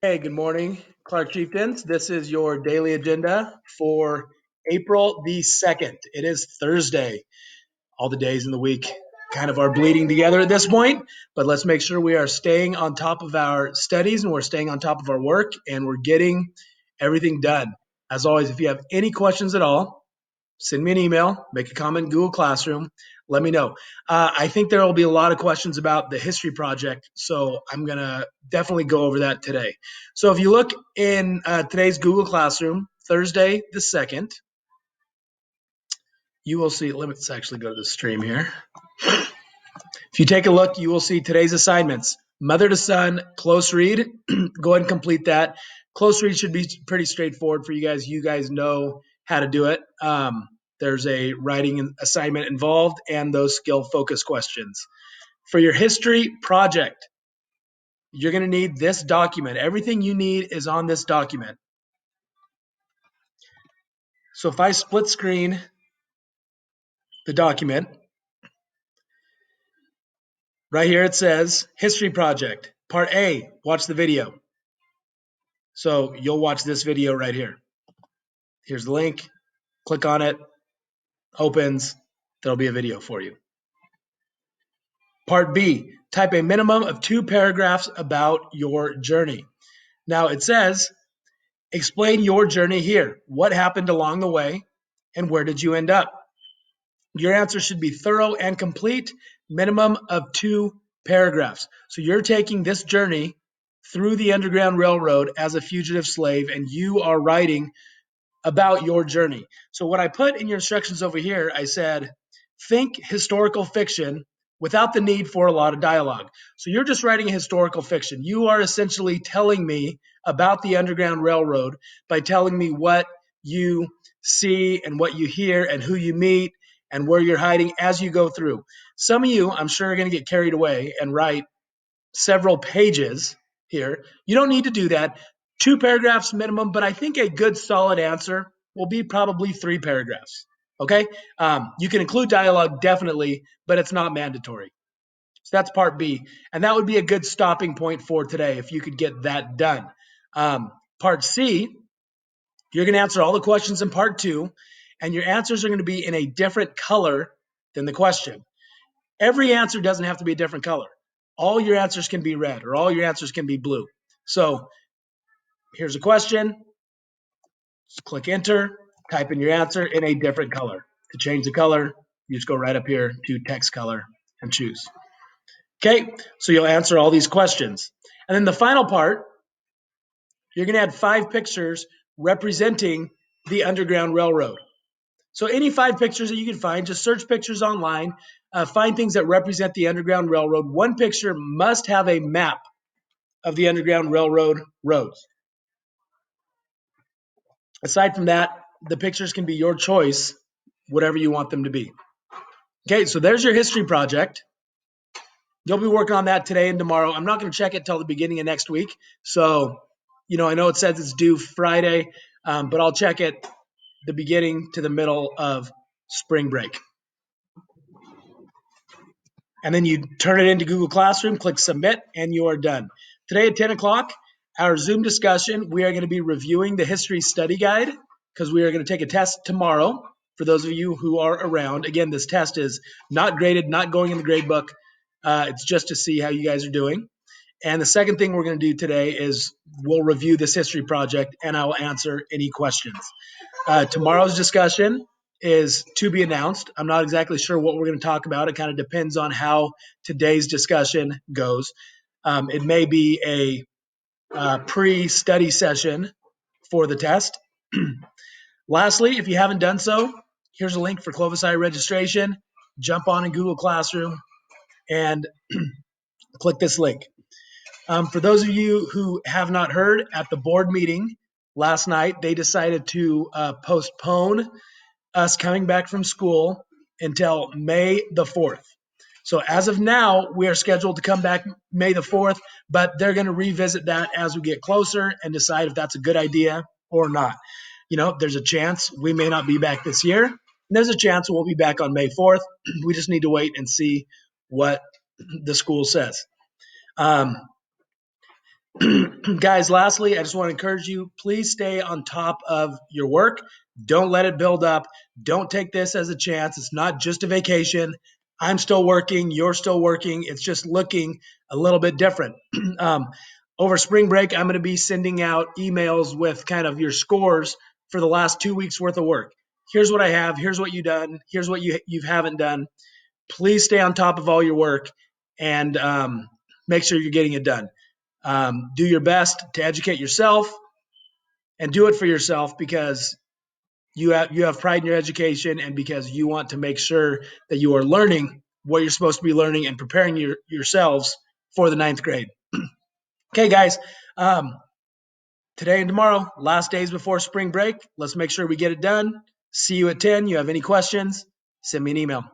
Hey, good morning, Clark Chieftains. This is your daily agenda for April the 2nd. It is Thursday. All the days in the week kind of are bleeding together at this point, but let's make sure we are staying on top of our studies and we're staying on top of our work and we're getting everything done. As always, if you have any questions at all, send me an email, make a comment in Google Classroom, let me know. I think there will be a lot of questions about the history project, so I'm going to definitely go over that today. So if you look in today's Google Classroom, Thursday the 2nd, you will see, let's actually go to the stream here. If you take a look, you will see today's assignments. Mother to son, close read. Go ahead and complete that. Close read should be pretty straightforward for you guys. You guys know how to do it. There's a writing assignment involved and those skill focus questions. For your history project, you're going to need this document. Everything you need is on this document. So if I split screen the document, right here it says history project. Part A, watch the video. So you'll watch this video right here. Here's the link. Click on it. Opens. There'll be a video for you. Part B, type a minimum of 2 paragraphs about your journey. Now it says, explain your journey here. What happened along the way and where did you end up? Your answer should be thorough and complete, minimum of 2 paragraphs. So you're taking this journey through the Underground Railroad as a fugitive slave and you are writing about your journey. So what I put in your instructions over here, I said, think historical fiction without the need for a lot of dialogue. So you're just writing a historical fiction. You are essentially telling me about the Underground Railroad by telling me what you see and what you hear and who you meet and where you're hiding as you go through. Some of you, I'm sure, are going to get carried away and write several pages here. You don't need to do that. 2 paragraphs minimum, but I think a good solid answer will be probably 3 paragraphs. Okay? You can include dialogue definitely, but it's not mandatory. So that's part B. And that would be a good stopping point for today if you could get that done. Part C, you're going to answer all the questions in part 2, and your answers are going to be in a different color than the question. Every answer doesn't have to be a different color. All your answers can be red or all your answers can be blue. So here's a question. Just click enter, type in your answer in a different color. To change the color, you just go right up here to text color and choose. Okay, so you'll answer all these questions. And then the final part, you're going to add 5 pictures representing the Underground Railroad. So any 5 pictures that you can find, just search pictures online, find things that represent the Underground Railroad. One picture must have a map of the Underground Railroad roads. Aside from that, the pictures can be your choice, whatever you want them to be. Okay, so there's your history project. You'll be working on that today and tomorrow. I'm not going to check it till the beginning of next week. So, I know it says it's due Friday, but I'll check it the beginning to the middle of spring break. And then you turn it into Google Classroom, click submit, and you are done. Today at 10 o'clock, our Zoom discussion, we are going to be reviewing the history study guide because we are going to take a test tomorrow for those of you who are around. Again, this test is not graded, not going in the grade book. It's just to see how you guys are doing. And the second thing we're going to do today is we'll review this history project and I will answer any questions. Tomorrow's discussion is to be announced. I'm not exactly sure what we're going to talk about. It kind of depends on how today's discussion goes. It may be a pre-study session for the test. Lastly, if you haven't done so, here's a link for Clovis I registration. Jump on in Google Classroom and click this link. For those of you who have not heard, at the board meeting last night, they decided to postpone us coming back from school until May the 4th. So as of now, we are scheduled to come back May the 4th, but they're going to revisit that as we get closer and decide if that's a good idea or not. There's a chance we may not be back this year. And there's a chance we'll be back on May 4th. We just need to wait and see what the school says. Guys, lastly, I just want to encourage you, please stay on top of your work. Don't let it build up. Don't take this as a chance. It's not just a vacation. I'm still working. You're still working. It's just looking a little bit different. um, Over spring break, I'm going to be sending out emails with kind of your scores for the last 2 weeks worth of work. Here's what I have. Here's what you've done. Here's what you haven't done. Please stay on top of all your work and make sure you're getting it done. Do your best to educate yourself and do it for yourself because you have pride in your education and because you want to make sure that you are learning what you're supposed to be learning and preparing yourselves for the ninth grade. Okay, guys. Um, Today and tomorrow, last days before spring break. Let's make sure we get it done. See you at 10. You have any questions? Send me an email.